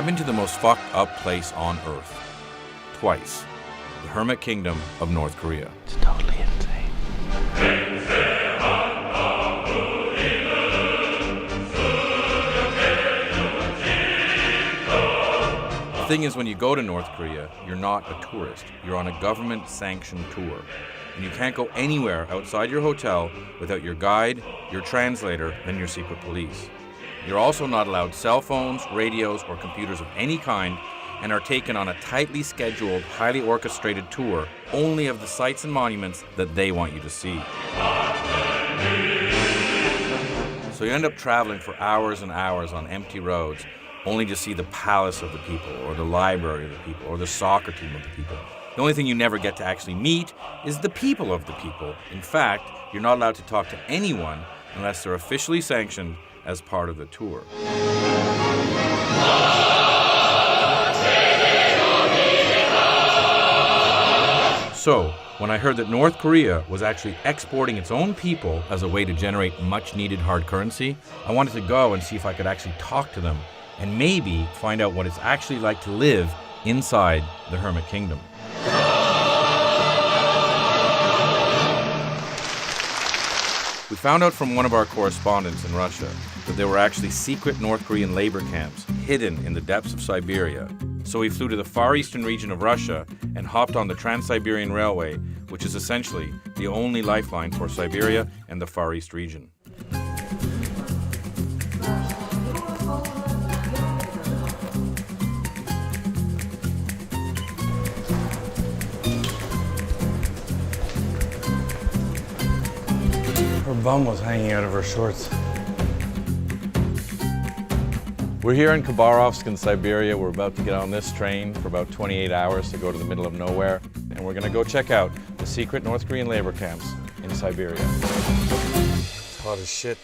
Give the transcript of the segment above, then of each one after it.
been to the most fucked up place on Earth. Twice. The Hermit Kingdom of North Korea. It's totally insane. The thing is, when you go to North Korea, you're not a tourist. You're on a government-sanctioned tour. And you can't go anywhere outside your hotel without your guide, your translator, and your secret police. You're also not allowed cell phones, radios, or computers of any kind, and are taken on a tightly scheduled, highly orchestrated tour only of the sites and monuments that they want you to see. So you end up traveling for hours and hours on empty roads, only to see the palace of the people, or the library of the people, or the soccer team of the people. The only thing you never get to actually meet is the people of the people. In fact, you're not allowed to talk to anyone unless they're officially sanctioned as part of the tour. So, when I heard that North Korea was actually exporting its own people as a way to generate much-needed hard currency, I wanted to go and see if I could actually talk to them and maybe find out what it's actually like to live inside the Hermit Kingdom. We found out from one of our correspondents in Russia that there were actually secret North Korean labor camps hidden in the depths of Siberia. So we flew to the far eastern region of Russia and hopped on the Trans-Siberian Railway, which is essentially the only lifeline for Siberia and the Far East region. Her bum was hanging out of her shorts. We're here in Khabarovsk in Siberia. We're about to get on this train for about 28 hours to go to the middle of nowhere. And we're gonna go check out the secret North Korean labor camps in Siberia. It's hot as shit.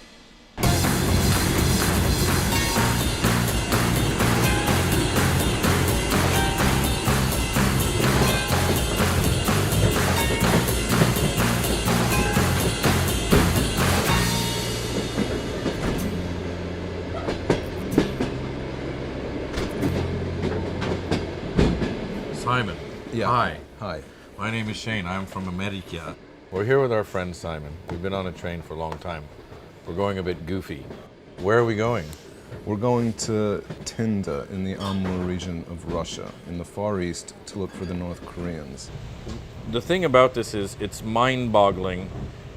Simon. Yeah. Hi. Hi. My name is Shane. I'm from America. We're here with our friend Simon. We've been on a train for a long time. We're going a bit goofy. Where are we going? We're going to Tinda in the Amur region of Russia, in the Far East, to look for the North Koreans. The thing about this is it's mind-boggling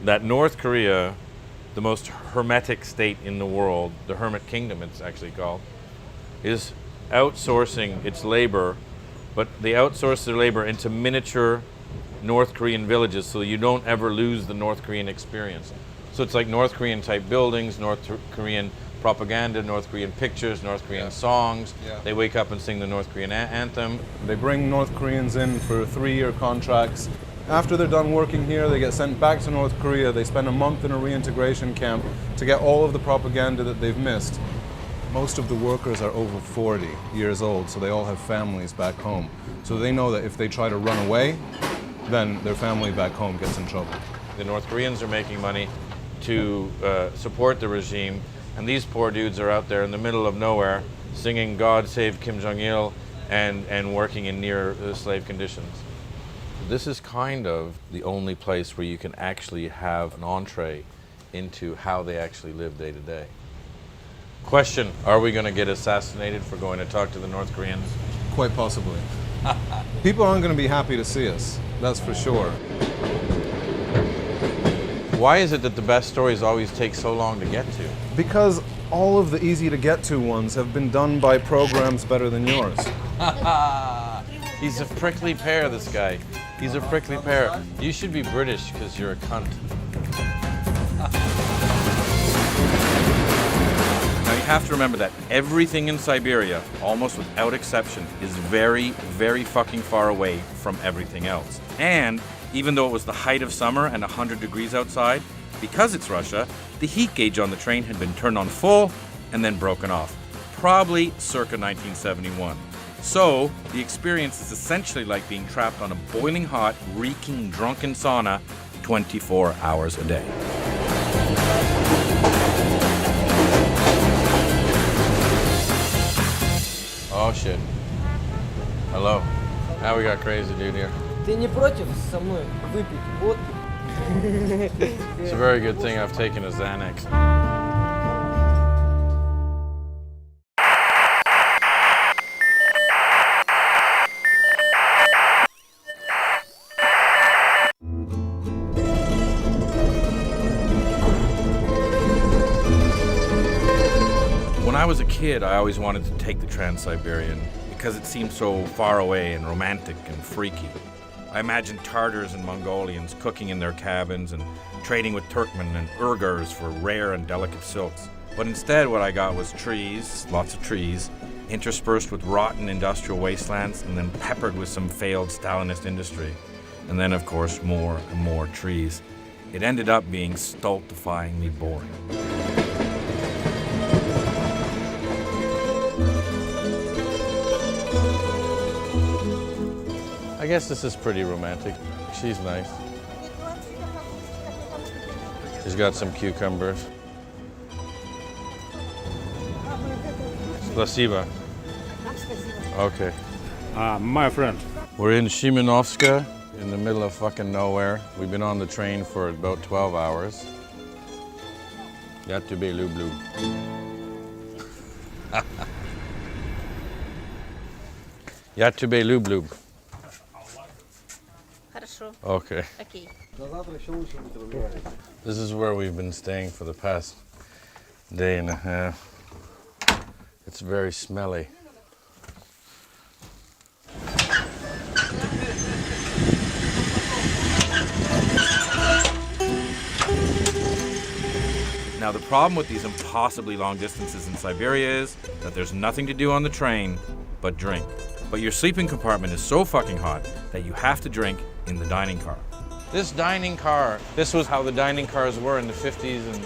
that North Korea, the most hermetic state in the world, the Hermit Kingdom it's actually called, is outsourcing its labor, but they outsource their labor into miniature North Korean villages so you don't ever lose the North Korean experience. So it's like North Korean type buildings, North Korean propaganda, North Korean pictures, North Korean songs. Yeah. They wake up and sing the North Korean anthem. They bring North Koreans in for 3-year contracts. After they're done working here, they get sent back to North Korea. They spend a month in a reintegration camp to get all of the propaganda that they've missed. Most of the workers are over 40 years old, so they all have families back home. So they know that if they try to run away, then their family back home gets in trouble. The North Koreans are making money to support the regime, and these poor dudes are out there in the middle of nowhere singing God Save Kim Jong-il and working in near slave conditions. This is kind of the only place where you can actually have an entree into how they actually live day to day. Question, are we going to get assassinated for going to talk to the North Koreans? Quite possibly. People aren't going to be happy to see us, that's for sure. Why is it that the best stories always take so long to get to? Because all of the easy to get to ones have been done by programs better than yours. He's a prickly pear, this guy. He's a prickly pear. You should be British because you're a cunt. Now you have to remember that everything in Siberia, almost without exception, is very, very fucking far away from everything else. And even though it was the height of summer and 100 degrees outside, because it's Russia, the heat gauge on the train had been turned on full and then broken off, probably circa 1971. So the experience is essentially like being trapped on a boiling hot, reeking, drunken sauna 24 hours a day. Oh shit. Hello. Now we got crazy dude here. Ты не против со мной выпить водки? It's a very good thing I've taken a Xanax. When I was a kid, I always wanted to take the Trans-Siberian because it seemed so far away and romantic and freaky. I imagined Tartars and Mongolians cooking in their cabins and trading with Turkmen and Uyghurs for rare and delicate silks. But instead what I got was trees, lots of trees, interspersed with rotten industrial wastelands and then peppered with some failed Stalinist industry. And then of course more and more trees. It ended up being stultifyingly boring. I guess this is pretty romantic. She's nice. She's got some cucumbers. Spasiba. Okay. My friend. We're in Shimanovska, in the middle of fucking nowhere. We've been on the train for about 12 hours. Got to be lub. Got to be lub. Хорошо. Okay. Окей. This is where we've been staying for the past day and a half. It's very smelly. Now the problem with these impossibly long distances in Siberia is that there's nothing to do on the train but drink. But your sleeping compartment is so fucking hot that you have to drink in the dining car. This dining car, this was how the dining cars were in the 50s and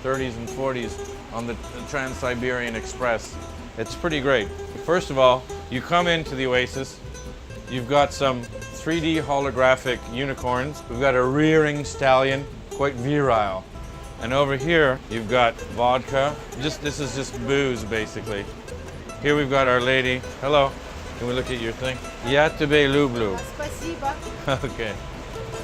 30s and 40s on the Trans-Siberian Express. It's pretty great. First of all, you come into the Oasis, you've got some 3D holographic unicorns, we've got a rearing stallion, quite virile. And over here, you've got vodka. This is just booze, basically. Here we've got Our Lady. Hello. Can we look at your thing? Я тебе люблю. Спасибо. Okay.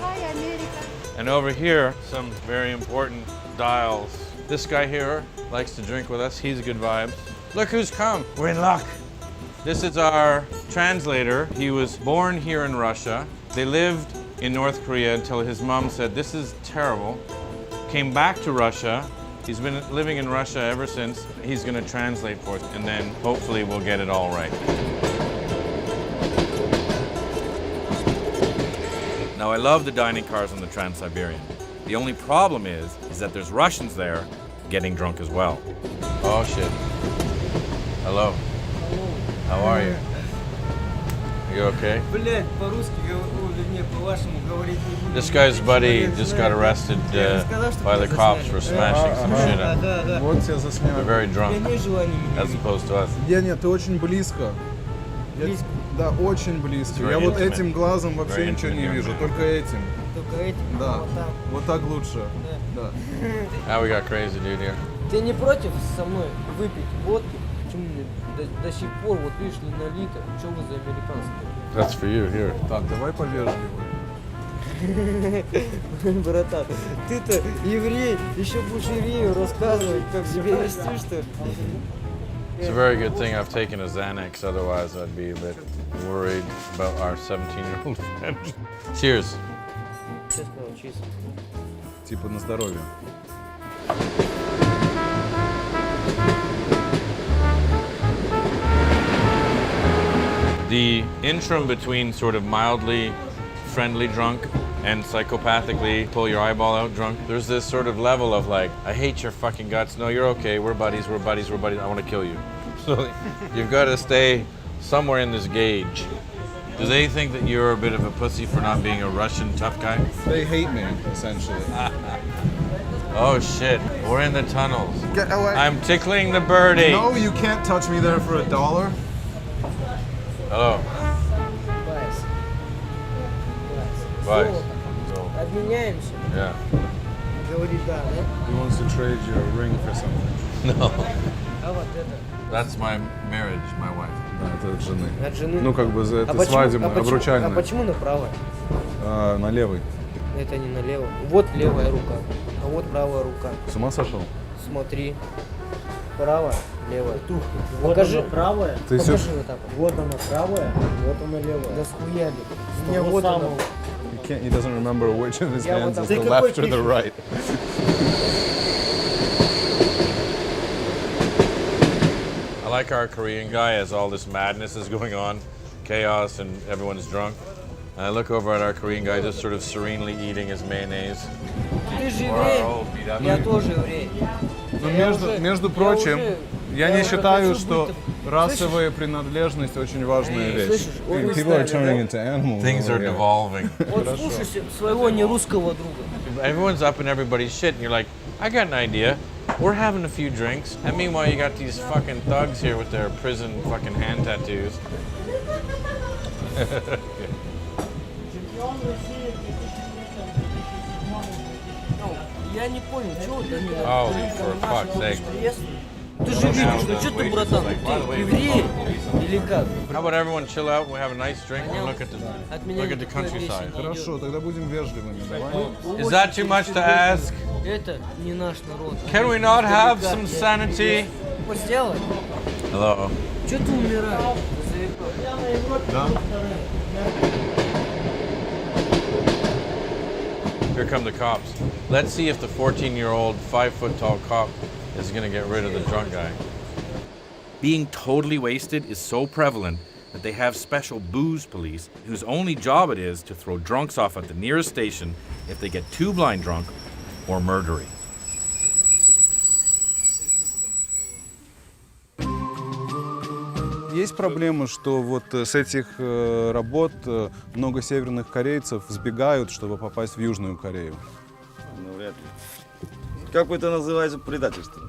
Hi, America. And over here, some very important dials. This guy here likes to drink with us. He's good vibes. Look who's come. We're in luck. This is our translator. He was born here in Russia. They lived in North Korea until his mom said, this is terrible. Came back to Russia. He's been living in Russia ever since. He's going to translate for us, and then hopefully we'll get it all right. Now I love the dining cars on the Trans-Siberian. The only problem is that there's Russians there getting drunk as well. Oh shit. Hello. How are you? Are you okay? Блять, по-русски, вернее, по-вашему говорить не буду. This guy's buddy just got arrested by the cops for smashing some shit up. Да. Вот тебя засняли. They're very drunk, Нет желания меня as opposed to us. Нет, ты очень близко. Близко. Да, очень близко. Very Я вот intimate. этим глазом вообще Very ничего не intimate. вижу, только этим. только этим. Да. Вот так. Вот так лучше. Да. Now we got crazy dude here. Ты не против со мной выпить водки? Почему мне до сих пор, вот видишь, не налито? Что вы за американцы? That's for you here. Так, давай повежливо. Братан, ты-то еврей, еще будешь еврею рассказывать, как себя вести, что ли? It's a very good thing I've taken a Xanax, otherwise I'd be a bit worried about our 17-year-old friend. Cheers. Что сказал, чисто? Типа на здоровье. The interim between sort of mildly friendly drunk and psychopathically pull your eyeball out drunk, there's this sort of level of like, I hate your fucking guts. No, you're okay. We're buddies. We're buddies. We're buddies. I want to kill you. So you've got to stay somewhere in this gauge. Do they think that you're a bit of a pussy for not being a Russian tough guy? They hate me, essentially. Oh shit, we're in the tunnels. Get away. I'm tickling the birdie. No, you can't touch me there for $1. Hello. Байс. Bye. Золото. Обменяемся? Yeah. Говорит, да, да? He wants to trade you a ring for something. No. А вот That's my marriage, my wife. Да, это от жены. От жены? Ну, как бы, это свадебное, обручальное. А почему на правой? На левой. Это не налево. Вот левая рука, а вот правая рука. С ума сошел? Смотри. Правая, левая. Вот Покажи. она правая, Ты всё- Покажи вот так вот. вот она правая, вот она левая. Да схуяли. У С меня того вот она. самого. He doesn't remember which of his Я hands вот is так. the Ты какой left or the пишешь? right. I like our Korean guy as all this madness is going on, chaos, and everyone's drunk. And I look over at our Korean guy just sort of serenely eating his mayonnaise. Ты же еврей. Я тоже еврей. Но Я между, уже- между я прочим, уже- я я не уже считаю, хочу что быть- расовая принадлежность очень важная вещь. слышишь, он People are устали, turning да? into animals. Things are over here. devolving. Вот слушайся своего нерусского друга. Everyone's up in everybody's shit, and you're like, I got an idea. We're having a few drinks, and meanwhile you got these fucking thugs here with their prison fucking hand tattoos. Ну, я не понял, чего ты мне Oh, for fuck's sake. Ты же видишь, ну что ты, братан, ты еврей или как? How about everyone chill out, we have a nice drink, and look at От меня the никакой вещи countryside. не идет. Хорошо, тогда будем вежливыми. Давай. Is that too much to ask? Это не наш народ. Can we not have some sanity? Сделай. Hello. Что ты умираешь? Here come the cops. Let's see if the 14-year-old, 5-foot-tall cop is gonna get rid of the drunk guy. Being totally wasted is so prevalent that they have special booze police whose only job it is to throw drunks off at the nearest station if they get too blind drunk or murdery. Есть проблема, что вот с этих работ много северных корейцев сбегают, чтобы попасть в Южную Корею. Ну, вряд ли. Как это называется предательство?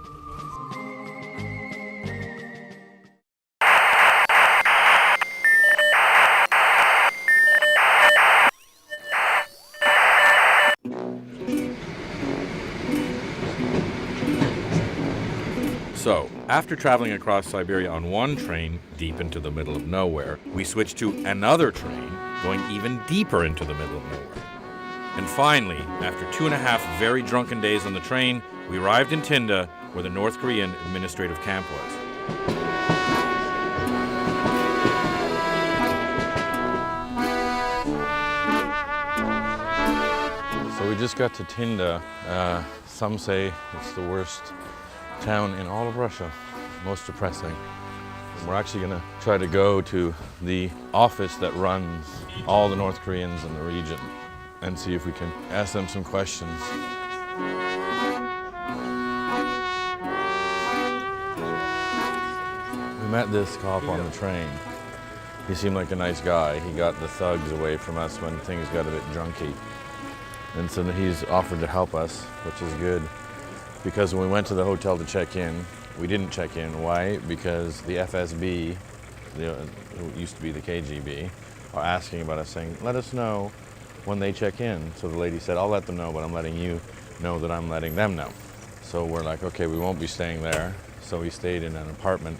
So, after traveling across Siberia on one train deep into the middle of nowhere, we switched to another train going even deeper into the middle of nowhere. And finally, after 2.5 very drunken days on the train, we arrived in Tinda, where the North Korean administrative camp was. So we just got to Tinda. Some say it's the worst town in all of Russia, most depressing. We're actually gonna try to go to the office that runs all the North Koreans in the region and see if we can ask them some questions. We met this cop on the train. He seemed like a nice guy. He got the thugs away from us when things got a bit junky. And so he's offered to help us, which is good. Because when we went to the hotel to check in, we didn't check in. Why? Because the FSB, who used to be the KGB, are asking about us, saying, let us know when they check in. So the lady said, I'll let them know, but I'm letting you know that I'm letting them know. So we're like, okay, we won't be staying there. So we stayed in an apartment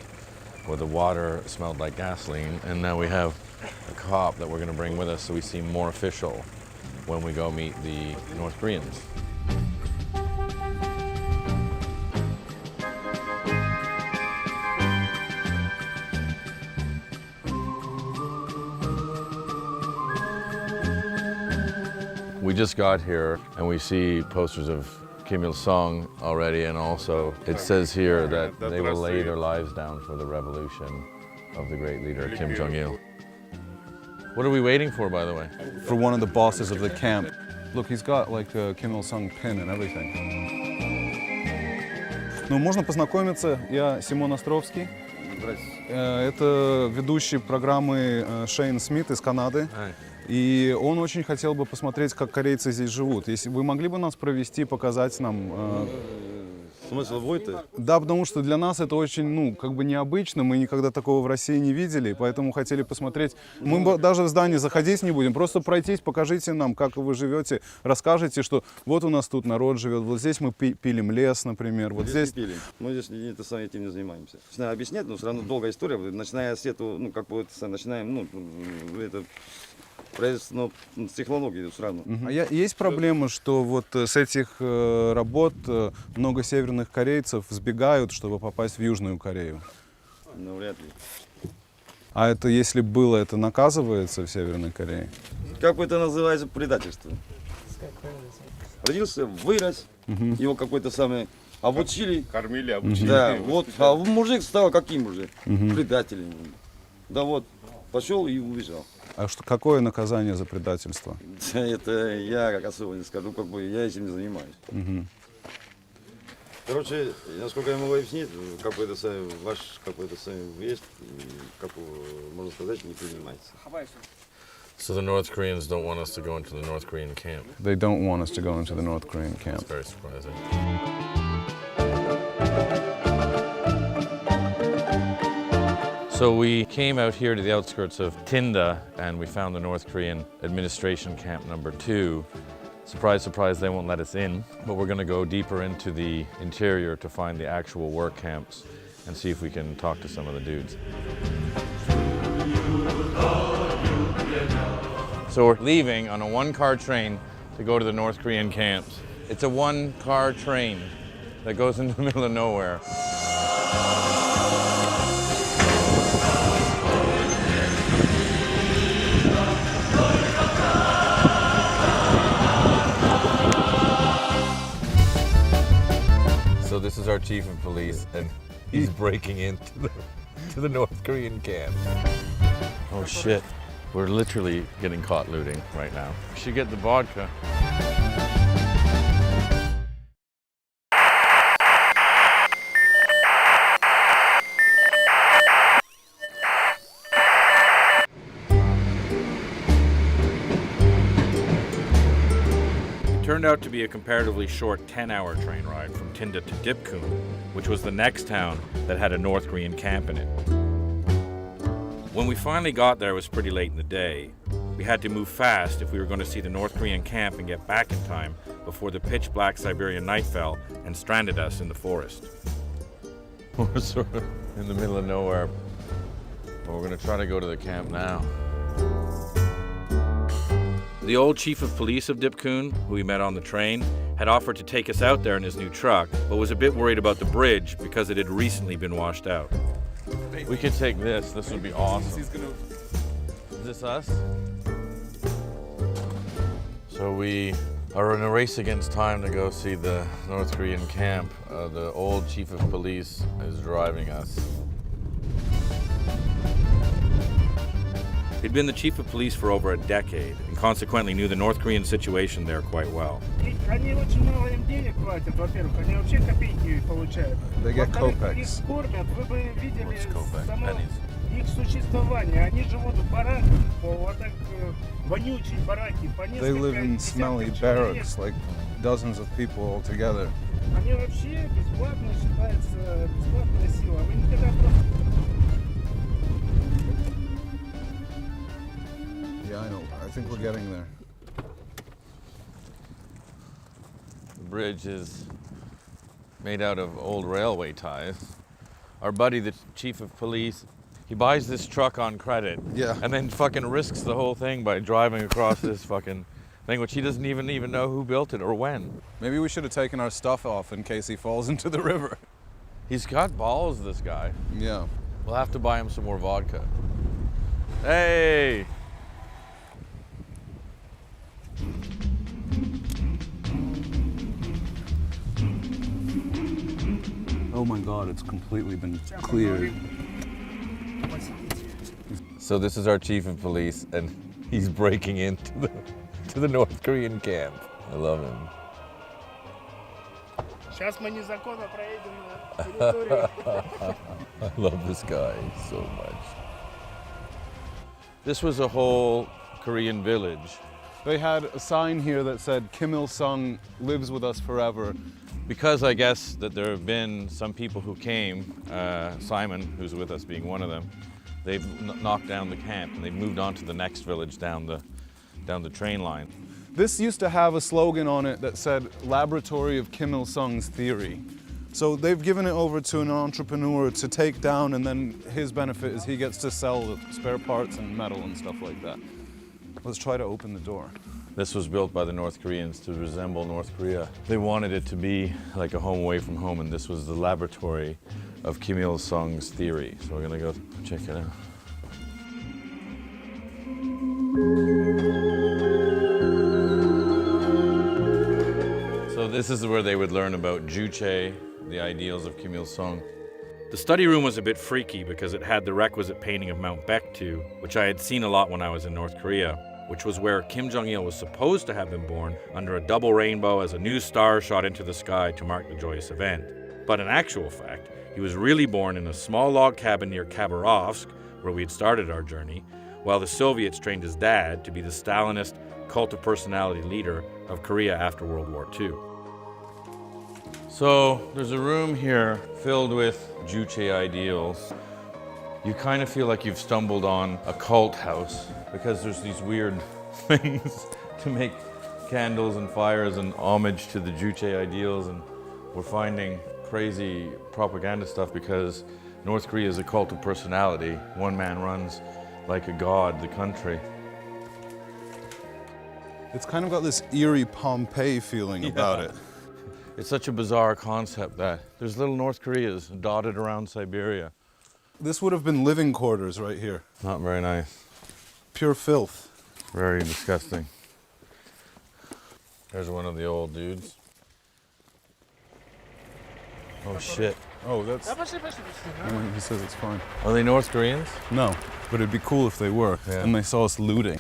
where the water smelled like gasoline, and now we have a cop that we're gonna bring with us so we seem more official when we go meet the North Koreans. We just got here and we see posters of Kim Il-sung already, and also it says here that they will lay their lives down for the revolution of the great leader Kim Jong-il. What are we waiting for, by the way? For one of the bosses of the camp. Look, he's got like a Kim Il-sung pin and everything. Ну, можно познакомиться. Я Симон Островский. Это ведущий программы Шейн Смит из Канады. И он очень хотел бы посмотреть, как корейцы здесь живут. Если вы могли бы нас провести, показать нам... Смысл войны? Да, потому что для нас это очень, ну, как бы необычно, мы никогда такого в России не видели, поэтому хотели посмотреть. Мы даже в здание заходить не будем, просто пройтись, покажите нам, как вы живете, расскажите, что вот у нас тут народ живет, вот здесь мы пилим лес, например, вот здесь... Пилим. Мы здесь этим не занимаемся. Начинаем объяснять, но все равно долгая история, начиная с этого, ну, как бы, начинаем, ну, это... Производство технологий сразу. А есть проблема, что вот с этих работ много северных корейцев сбегают, чтобы попасть в Южную Корею? Ну, вряд ли. А это, если было, это наказывается в Северной Корее? Как бы это называется предательство? Родился, вырос, его какой-то самый обучили. Кормили, обучили. Да, вот, а мужик стал каким уже? Предателем. Да вот, пошел и убежал. А что, какое наказание за предательство? Это я как особо не скажу, как бы я этим не занимаюсь. Короче, насколько я могу объяснить, какой-то ваш какой-то вест, как можно сказать, не принимается. So the North Koreans don't want us to go into the North Korean camp. They don't want us to go into the North Korean camp. It's very surprising. So we came out here to the outskirts of Tinda and we found the North Korean administration camp number 2. Surprise, surprise, they won't let us in, but we're going to go deeper into the interior to find the actual work camps and see if we can talk to some of the dudes. So we're leaving on a one-car train to go to the North Korean camps. It's a one-car train that goes into the middle of nowhere. So this is our chief of police, and he's breaking into the North Korean camp. Oh shit, we're literally getting caught looting right now. We should get the vodka. Turned out to be a comparatively short 10-hour train ride from Tinda to Dipkun, which was the next town that had a North Korean camp in it. When we finally got there, it was pretty late in the day. We had to move fast if we were going to see the North Korean camp and get back in time before the pitch-black Siberian night fell and stranded us in the forest. We're sort of in the middle of nowhere, but we're going to try to go to the camp now. The old chief of police of Dipkun, who we met on the train, had offered to take us out there in his new truck, but was a bit worried about the bridge because it had recently been washed out. We could take this. This would be awesome. Is this us? So we are in a race against time to go see the North Korean camp. The old chief of police is driving us. He'd been the chief of police for over a decade and consequently knew the North Korean situation there quite well. Они очень мало им денег платят, во-первых, они вообще копейки получают. They get Во-вторых, их kopecks. кормят, вы бы видели What's kopeck? само Pennies. их существование. Они живут в бараках, вот так вонючие бараки, по They live in smelly десятков человек. barracks, like dozens of people all together. Они вообще бесплатно считаются, бесплатная сила. Вы никогда просто... Yeah, I know. I think we're getting there. The bridge is made out of old railway ties. Our buddy, the chief of police, he buys this truck on credit. Yeah. And then fucking risks the whole thing by driving across this fucking thing, which he doesn't even know who built it or when. Maybe we should have taken our stuff off in case he falls into the river. He's got balls, this guy. Yeah. We'll have to buy him some more vodka. Hey! Oh my God, it's completely been cleared. So this is our chief of police, and he's breaking into the North Korean camp. I love him. Сейчас мы незаконно проедем на территорию. I love this guy so much. This was a whole Korean village. They had a sign here that said, Kim Il-sung lives with us forever. Because I guess that there have been some people who came, Simon, who's with us being one of them, they've knocked down the camp and they've moved on to the next village down the train line. This used to have a slogan on it that said, Laboratory of Kim Il-sung's Theory. So they've given it over to an entrepreneur to take down, and then his benefit is he gets to sell the spare parts and metal and stuff like that. Let's try to open the door. This was built by the North Koreans to resemble North Korea. They wanted it to be like a home away from home, and this was the laboratory of Kim Il-sung's theory. So we're gonna go check it out. So this is where they would learn about Juche, the ideals of Kim Il-sung. The study room was a bit freaky because it had the requisite painting of Mount Baekdu, which I had seen a lot when I was in North Korea, which was where Kim Jong-il was supposed to have been born under a double rainbow as a new star shot into the sky to mark the joyous event. But in actual fact, he was really born in a small log cabin near Khabarovsk, where we had started our journey, while the Soviets trained his dad to be the Stalinist cult of personality leader of Korea after World War II. So there's a room here filled with Juche ideals. You kind of feel like you've stumbled on a cult house because there's these weird things to make candles and fires and homage to the Juche ideals, and we're finding crazy propaganda stuff because North Korea is a cult of personality. One man runs like a god the country. It's kind of got this eerie Pompeii feeling about it. It's such a bizarre concept that there's little North Koreas dotted around Siberia. This would have been living quarters right here. Not very nice. Pure filth. Very disgusting. There's one of the old dudes. Oh shit. Oh, that's... he says it's fine. Are they North Koreans? No, but it'd be cool if they were, Yeah. and they saw us looting.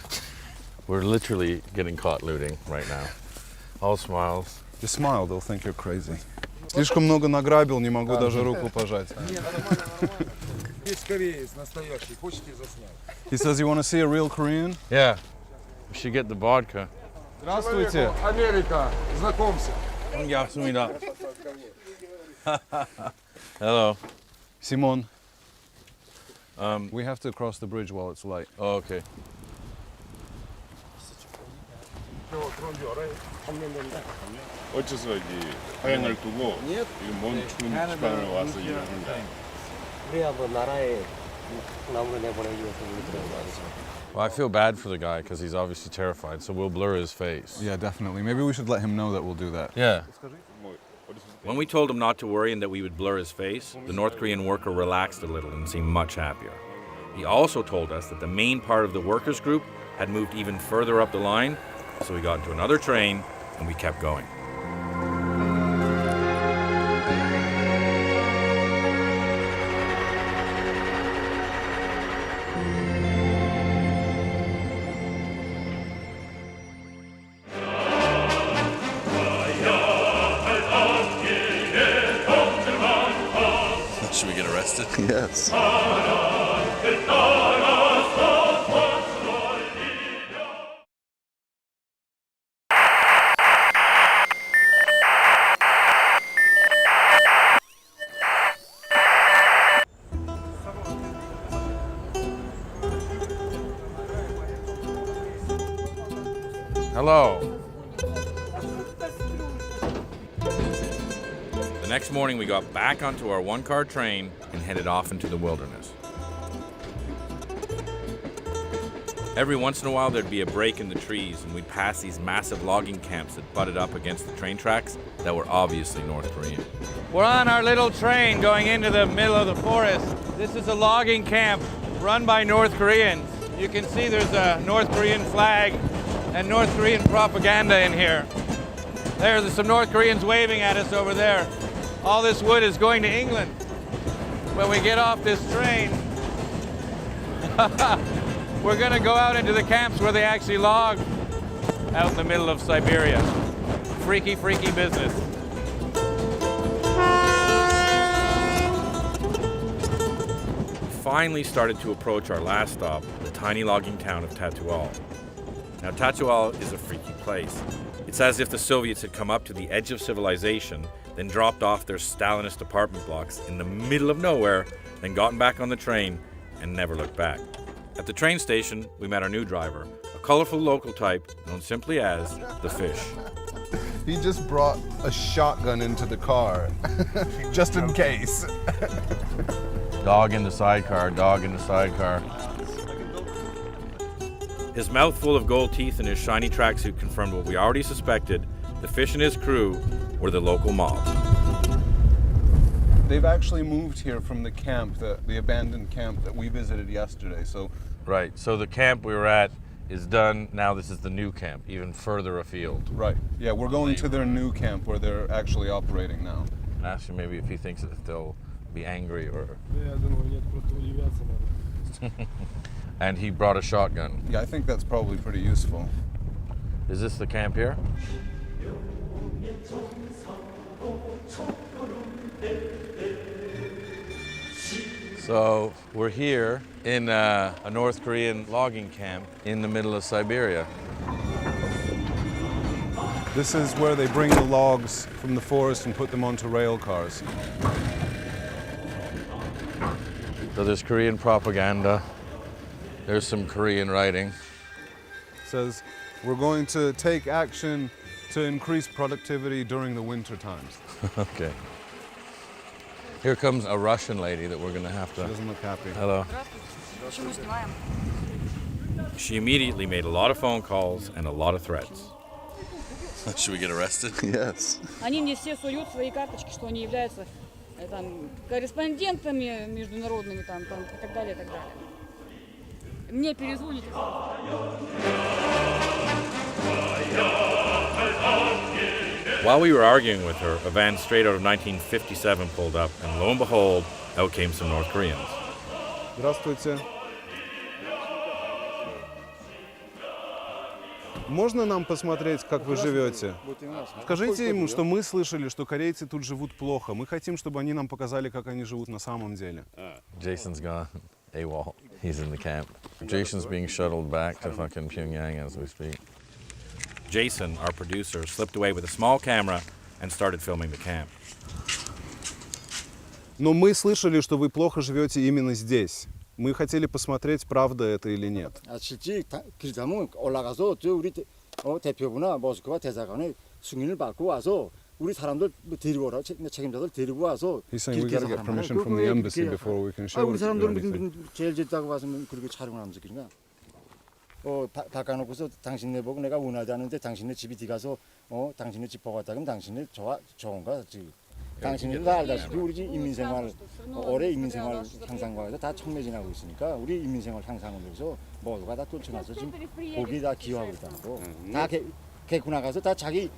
We're literally getting caught looting right now. All smiles. Just smile, they'll think you're crazy. Слишком много награбил, не могу даже руку пожать. He says, you want to see a real Korean? Yeah. We should get the vodka. Здравствуйте. Америка, знакомься. Hello. Simon. We have to cross the bridge while it's light. Oh, okay. 어째서 이제 화양을 두고 이 먼 추운 지방을 와서 일을 한다. 우리야 뭐 나라에 나무를 내보내기 위해서 우리 들어가서. Well, I feel bad for the guy because he's obviously terrified, so we'll blur his face. Yeah, definitely. Maybe we should let him know that we'll do that. Yeah. When we told him not to worry and that we would blur his face, the North Korean worker relaxed a little and seemed much happier. He also told us that the main part of the workers group had moved even further up the line, so we got into another train and we kept going. Should we get arrested? Yes. Hello. The next morning we got back onto our one-car train and headed off into the wilderness. Every once in a while there'd be a break in the trees and we'd pass these massive logging camps that butted up against the train tracks that were obviously North Korean. We're on our little train going into the middle of the forest. This is a logging camp run by North Koreans. You can see there's a North Korean flag and North Korean propaganda in here. There's some North Koreans waving at us over there. All this wood is going to England. When we get off this train, we're going to go out into the camps where they actually log out in the middle of Siberia. Freaky, freaky business. We finally started to approach our last stop, the tiny logging town of Tatual. Now, Tatual is a freaky place. It's as if the Soviets had come up to the edge of civilization, then dropped off their Stalinist apartment blocks in the middle of nowhere, then gotten back on the train and never looked back. At the train station, we met our new driver, a colorful local type known simply as the Fish. He just brought a shotgun into the car, just in case. Dog in the sidecar, dog in the sidecar. His mouth full of gold teeth and his shiny tracksuit confirmed what we already suspected. The Fish and his crew were the local mob. They've actually moved here from the camp, the abandoned camp that we visited yesterday. So, Right, so the camp we were at is done. Now this is the new camp, even further afield. right, yeah, we're going to their new camp where they're actually operating now. Ask him maybe if he thinks that they'll be angry or... And he brought a shotgun. Yeah, I think that's probably pretty useful. Is this the camp here? So we're here in a North Korean logging camp in the middle of Siberia. This is where they bring the logs from the forest and put them onto rail cars. So there's Korean propaganda. There's some Korean writing. It says, we're going to take action to increase productivity during the winter times. Okay. Here comes a Russian lady that we're gonna have She to... doesn't look happy. Hello. She immediately made a lot of phone calls and a lot of threats. Should we get arrested? Yes. Они мне все суют свои карточки, что они являются там, корреспондентами международными там, и так далее, и так далее. Мне перезвонят. While we were arguing with her, a van straight out of 1957 pulled up, and lo and behold, out came some North Koreans. Здравствуйте. Можно нам посмотреть, как вы живете? Скажите ему, что мы слышали, что корейцы тут живут плохо. Мы хотим, чтобы они нам показали, как они живут на самом деле. Jason's gone AWOL. He's in the camp. Jason's being shuttled back to fucking Pyongyang as we speak. Jason, our producer, slipped away with a small camera and started filming the camp. Но мы слышали, что вы плохо живете именно здесь. Мы хотели посмотреть, правда это или нет. 실제 그러자면 올라가서 저 우리 대표부나 모스크바 대사관에 승인을 받고 와서 우리 사람들 데리고 오라고 책임자들 데리고 와서 He's saying we got to get permission from the embassy before we can show 우리 it or 사람들은 anything. 제일 짓다고 와서 그렇게 촬영을 하면서 그러니까 바꿔놓고서 당신네 보고 내가 원하지 않는데 당신네 집이 뒤가서 당신네 집 보고 왔다 그러면 당신네 좋은가 지금 당신들도 알다시피 우리 집 인민생활 올해 인민생활 향상과에서 다 촉매진하고 있으니까 우리 인민생활 향상을 위해서 모두가 다 뛰쳐나서 지금 거기 다 기여하고 있다는 거. 다 개고 나가서 다 자기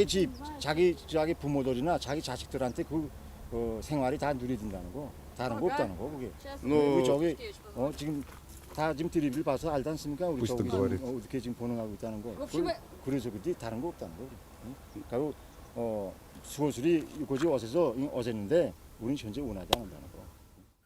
집, 자기 부모들이나 자기 자식들한테 그 생활이 다 누려진다는 거. 다른 거 없다는 거 그게. 우리 저기 지금 다 지금 드립을 봐서 알지 않습니까? 우리 저기 지금 어떻게 지금 번영하고 있다는 거. 그래서 그때 다른 거 없다는 거. 그리고 수고술이 이곳이 어제인데 우리는 현재 원하지 않는다는 거.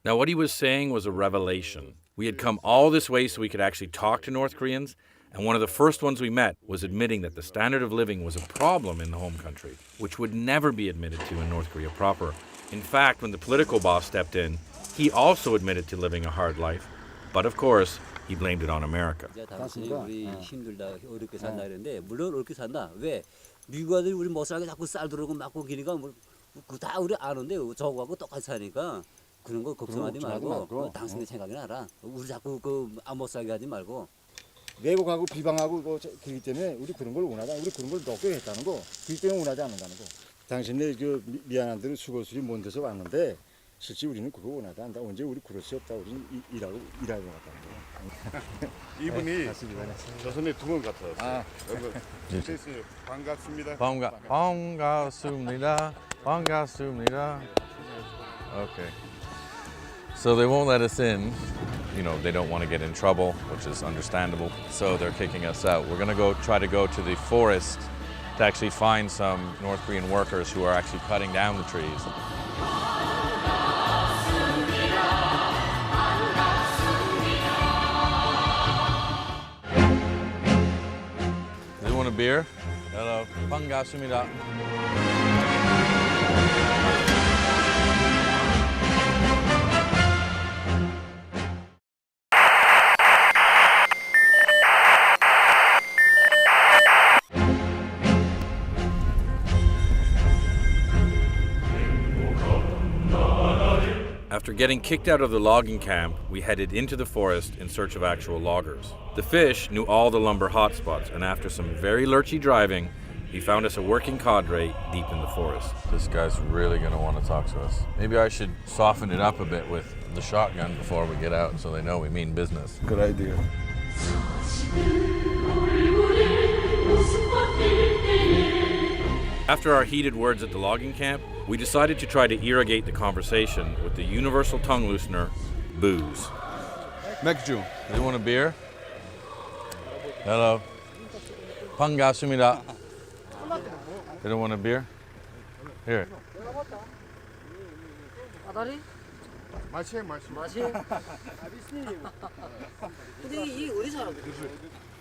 Now, what he was saying was a revelation. We had come all this way so we could actually talk to North Koreans, and one of the first ones we met was admitting that the standard of living was a problem in the home country, which would never be admitted to in North Korea proper. In fact, when the political boss stepped in, he also admitted to living a hard life, but of course, he blamed it on America. 우리 힘들다 어렵게 산다 이랬는데 물론 어렵게 산다. 왜? 미국아들이 우리 못살게 자꾸 쌀 들어오고 맞고 기니까 다 우리 아는데 저거하고 똑같이 사니까 그런 거 걱정하지 말고 당신의 생각이나 알아. 우리 자꾸 안 못살게 하지 말고. 왜곡하고 비방하고 그렇기 때문에 우리 그런 걸 원하다. 우리 그런 걸 높게 했다는 거. 그렇기 때문에 원하지 않는다는 거. 당신네 미안한 대로 수고술이 먼 데서 왔는데 실제 우리는 그거 원하지 않는다. 언제 우리 그럴 수 없다. 우리는 일하러 갔다는 거. 이분이 조선에 두 번 갔다 왔어요. 반갑습니다. 반갑습니다. Okay. So they won't let us in. You know, they don't want to get in trouble, which is understandable. So they're kicking us out. We're going to try to go to the forest to actually find some North Korean workers who are actually cutting down the trees. beer? Hello. 반갑습니다. After getting kicked out of the logging camp, we headed into the forest in search of actual loggers. The fish knew all the lumber hotspots, and after some very lurchy driving, he found us a working cadre deep in the forest. This guy's really going to want to talk to us. Maybe I should soften it up a bit with the shotgun before we get out so they know we mean business. Good idea. After our heated words at the logging camp, we decided to try to irrigate the conversation with the universal tongue loosener, booze. 맥주. You want a beer? Hello. 반갑습니다. You don't want a beer? Here. 마시. 근데 이 어디 사람들?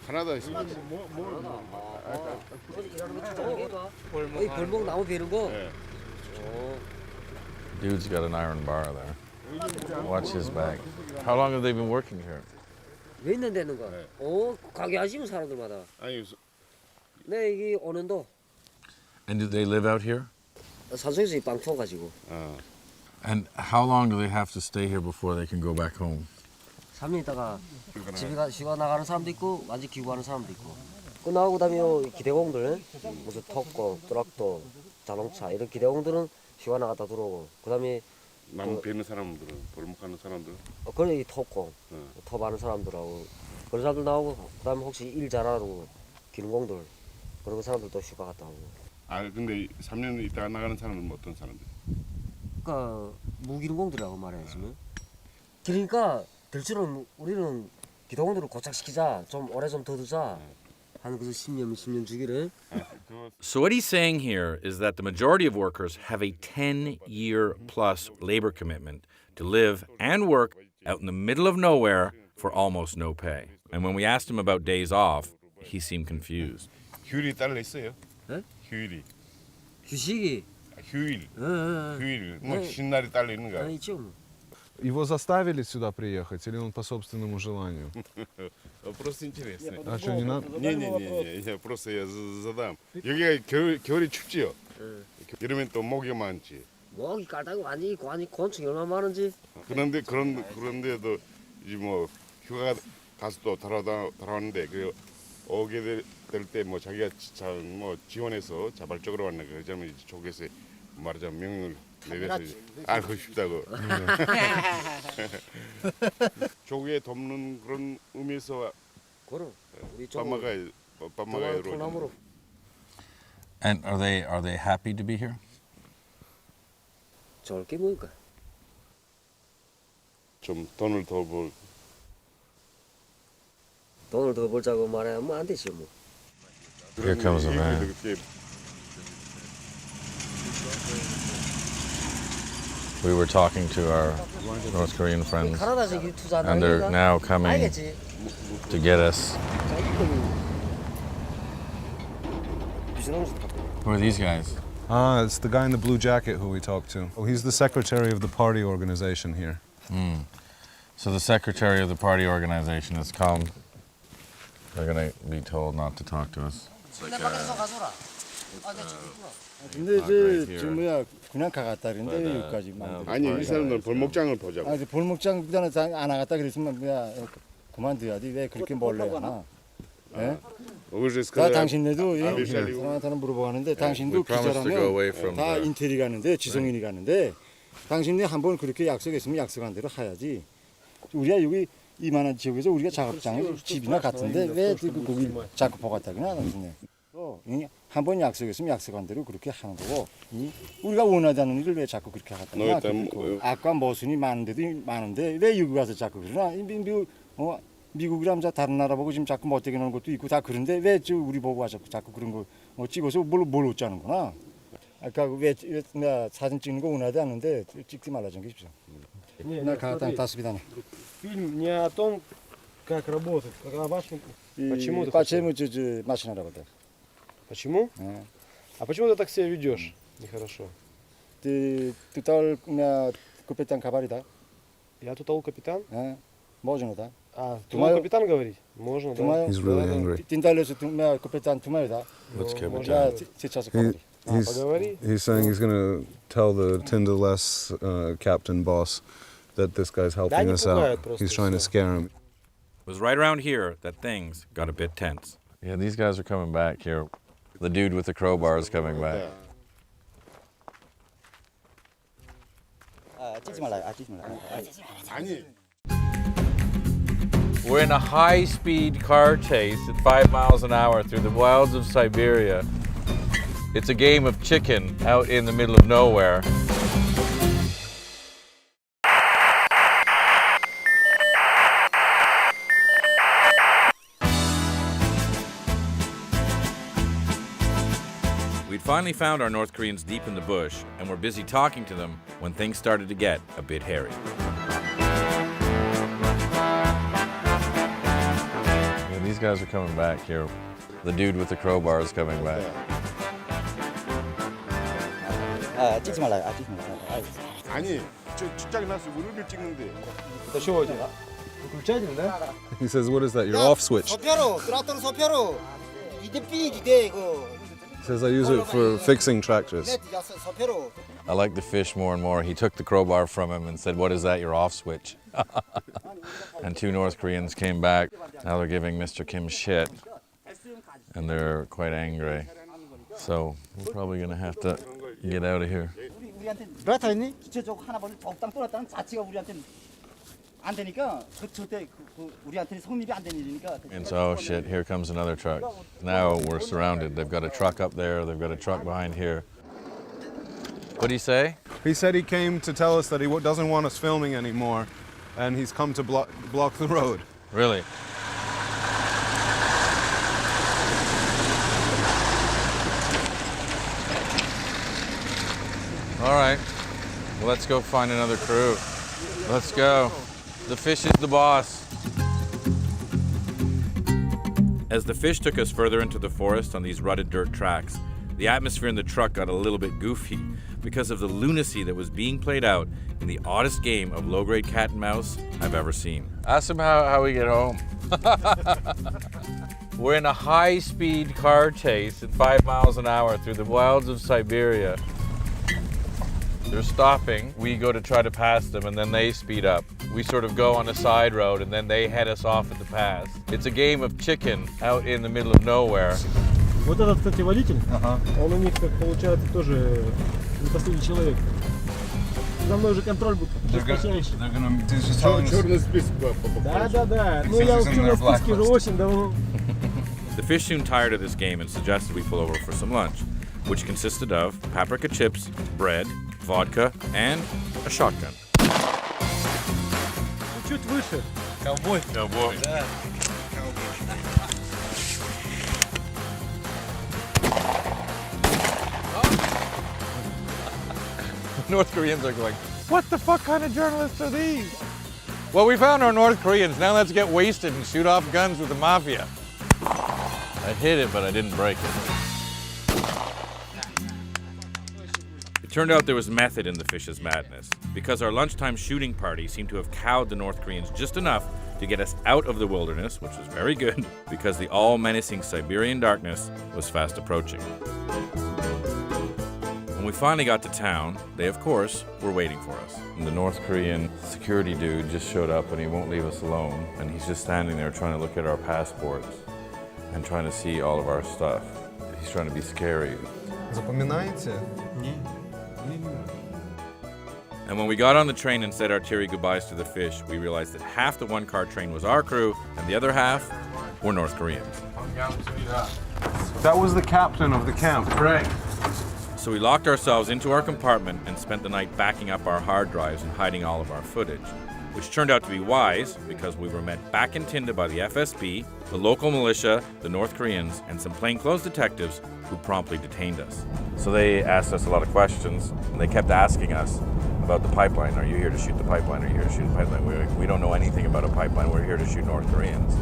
하나도 있습니다. 이 골목 나무 베는 거. Dude's got an iron bar there. Watch his back. How long have they been working here? 몇 년 되는 거? 가게 하시는 사람들마다. 아니, 네, 이게 오는도 And do they live out here? 산속에서 이 빵 쳐가지고. And how long do they have to stay here before they can go back home? 3년 있다가 집에 쉬가 나가는 사람도 있고 완전 기구하는 사람도 있고. 끝나고 그다음에 기대공들 무슨 턱고, 트럭도, 자동차 이런 기대공들은 쉬가 나갔다 들어오고. 그다음에 나무 베는 사람들은, 벌목하는 사람들은. 그래 이 턱고, 톱하는 사람들하고 그런 사람들 나오고. 그다음에 혹시 일 잘하는 기능공들 그런 사람들도 휴가 갔다 오고. 아 근데 3년 있다가 나가는 사람은 어떤 사람들? 그러니까 무기능공들이라고 말해야지. 그러니까 들처럼 우리는 기동들을 고착시키자, 좀 오래 좀 더 두자 하는 그 10년 주기를. So what he's saying here is that the majority of workers have a 10-year plus labor commitment to live and work out in the middle of nowhere for almost no pay. And when we asked him about days off, he seemed confused. 휴일이 딸려 있어요? 네? 휴일이. 휴식이. 휴일. 휴일. 뭐 쉬는 날이 딸려 있는 거야. 있죠. Его заставили сюда приехать или он по собственному желанию? Просто интересно. А что, не надо? Не, я просто я задам. 여기가 겨울이 춥지요? 여름엔 또 모기 많지. 모기 깔다가 완전히 곤충이 얼마나 많은지. 그런데도 이제 뭐 휴가 가서 또 돌아왔는데 그 오게 될 때 뭐 자기가 뭐 지원해서 자발적으로 왔나 그러자면 이제 쪽에서 말하자면 명령을 내려서 알고 싶다고. 조개 돕는 그런 의미에서 그럼 우리 밤마가 통나무로. And are they happy to be here? 좋을 게 뭐니까. 좀 돈을 더 벌자고 말하면 안 되지 뭐. Here comes a man. We were talking to our North Korean friends, and they're now coming to get us. Who are these guys? It's the guy in the blue jacket who we talked to. Oh, he's the secretary of the party organization here. So the secretary of the party organization has come. They're going to be told not to talk to us. 근데 저 뭐야 그냥 가갔다는데 여기까지 만들어. 아니 이 사람들은 벌목장을 보자고. 벌목장보다는 안 나갔다 그랬으면 뭐야 그만둬야지 왜 그렇게 몰래 하나? 예? 다 당신네도 사람한테는 물어보는데 당신도 기자라면 다 인텔이 가는데 지성인이 가는데 당신네 한번 그렇게 약속했으면 약속한 대로 해야지. 우리가 여기 이만한 지역에서 우리가 작업장에 집이나 같은데 왜 거기 자꾸 보갔다기나 당신네. 한번 약속했으면 약속한 대로 그렇게 하는 거고 우리가 원하자는 일을 왜 자꾸 그렇게 하겠다. 아까 모순이 많은데 왜 여기 가서 자꾸 그러나 미국이라면 다른 나라 보고 지금 자꾸 못되게 노는 것도 있고 다 그런데 왜 우리 보고 와서 자꾸 그런 거 찍어서 뭘 어쩌는구나. 아까 왜 내가 사진 찍는 거 원하지 않는데 찍지 말라 좀 계십시오. 나 가다 다스비다네. Фильм не о том, как работать, как о вашем. Почему 저 машина работает? Почему? А почему ты так себя ведешь нехорошо? Ты тутал у меня капитан кабарита? Я тутал капитан? Можно, да? А, тумай капитан говорить? Можно, да. He's really angry. Тиндале서 у меня капитан тумай, да? Let's keep it Я down. сейчас говорю. He's saying he's going to tell the Tyndall-less captain boss that this guy's helping us out. He's trying to scare him. It was right around here that things got a bit tense. Yeah, these guys are coming back here. The dude with the crowbar is coming back. We're in a high-speed car chase at 5 miles an hour through the wilds of Siberia. It's a game of chicken out in the middle of nowhere. We'd finally found our North Koreans deep in the bush and were busy talking to them when things started to get a bit hairy. Yeah, these guys are coming back here. The dude with the crowbar is coming back. 찍지 말라요. 찍지 말라요. 아니, 저 직장에 나서 우리를 찍는데. 더 쉬워져. He says, what is that, your off switch? 서표로, 트랙터 서표로. 이게 삐지대 이거. He says, I use it for fixing tractors. 서표로. I like the fish more and more. He took the crowbar from him and said, "What is that, your off switch?" And 2 North Koreans came back. Now they're giving Mr. Kim shit. And they're quite angry. So we're probably going to have to get out of here. 브라타 있니? 주체적 하나 벌 적당 떨었다는 자체가 우리한테는 안 되니까 그때 우리한테는 성립이 안 된 일이니까. And so, oh shit, here comes another truck. Now we're surrounded. They've got a truck up there. They've got a truck behind here. What'd he say? He said he came to tell us that he doesn't want us filming anymore, and he's come to block the road. Really? All right, well, let's go find another crew. Let's go. The fish is the boss. As the fish took us further into the forest on these rutted dirt tracks, the atmosphere in the truck got a little bit goofy because of the lunacy that was being played out in the oddest game of low-grade cat and mouse I've ever seen. Ask him how we get home. We're in a high-speed car chase at 5 miles an hour through the wilds of Siberia. They're stopping. We go to try to pass them, and then they speed up. We sort of go on a side road, and then they head us off at the pass. It's a game of chicken out in the middle of nowhere. Вот этот, кстати, водитель, он у них, как получается, тоже не последний человек. За мной уже контроль будет жесточайший. Черный список. Да. Ну я в черном списке уже очень давно. The fish soon tired of this game and suggested we pull over for some lunch, which consisted of paprika chips, bread, vodka, and a shotgun. Чуть выше. Cowboy. Cowboy. North Koreans are going, what the fuck kind of journalists are these? Well, we found our North Koreans. Now let's get wasted and shoot off guns with the mafia. I hit it, but I didn't break it. It turned out there was method in the fish's madness, because our lunchtime shooting party seemed to have cowed the North Koreans just enough to get us out of the wilderness, which was very good, because the all-menacing Siberian darkness was fast approaching. When we finally got to town, they, of course, were waiting for us. And the North Korean security dude just showed up and he won't leave us alone. And he's just standing there trying to look at our passports and trying to see all of our stuff. He's trying to be scary. Запоминаете? And when we got on the train and said our teary goodbyes to the fish, we realized that half the one-car train was our crew and the other half were North Koreans. That was the captain of the camp. Correct. So we locked ourselves into our compartment and spent the night backing up our hard drives and hiding all of our footage, which turned out to be wise because we were met back in Tinda by the FSB, the local militia, the North Koreans, and some plainclothes detectives who promptly detained us. So they asked us a lot of questions, and they kept asking us about the pipeline. Are you here to shoot the pipeline? Are you here to shoot the pipeline? We don't know anything about a pipeline. We're here to shoot North Koreans.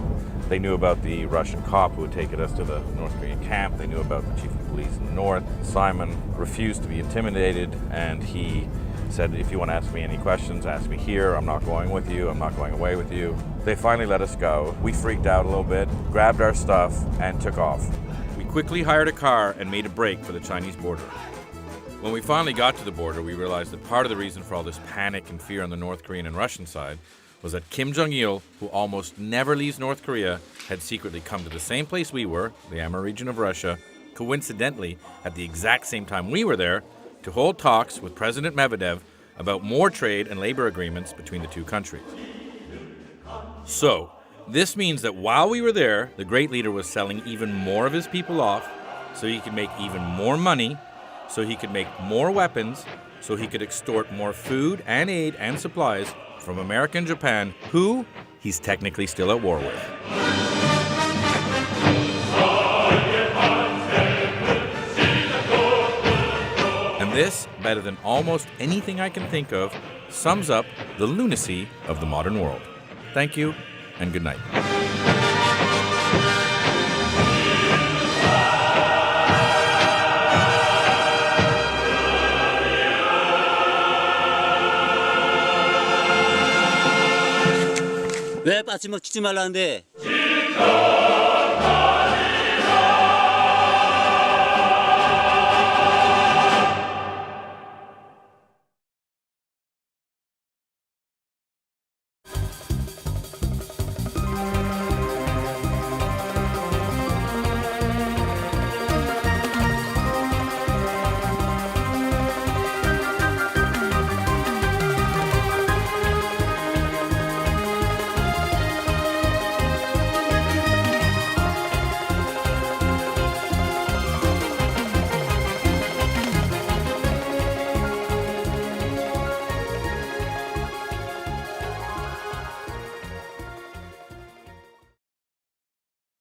They knew about the Russian cop who had taken us to the North Korean camp. They knew about the chief of police in the north. Simon refused to be intimidated, and he said, if you want to ask me any questions, ask me here. I'm not going with you. I'm not going away with you. They finally let us go. We freaked out a little bit, grabbed our stuff, and took off. We quickly hired a car and made a break for the Chinese border. When we finally got to the border, we realized that part of the reason for all this panic and fear on the North Korean and Russian side was that Kim Jong-il, who almost never leaves North Korea, had secretly come to the same place we were, the Amur region of Russia, coincidentally at the exact same time we were there, to hold talks with President Medvedev about more trade and labor agreements between the two countries. So, this means that while we were there, the great leader was selling even more of his people off so he could make even more money, so he could make more weapons, so he could extort more food and aid and supplies from America and Japan, who he's technically still at war with. And this, better than almost anything I can think of, sums up the lunacy of the modern world. Thank you, and good night. 왜 빠짐없 치지 말라는데?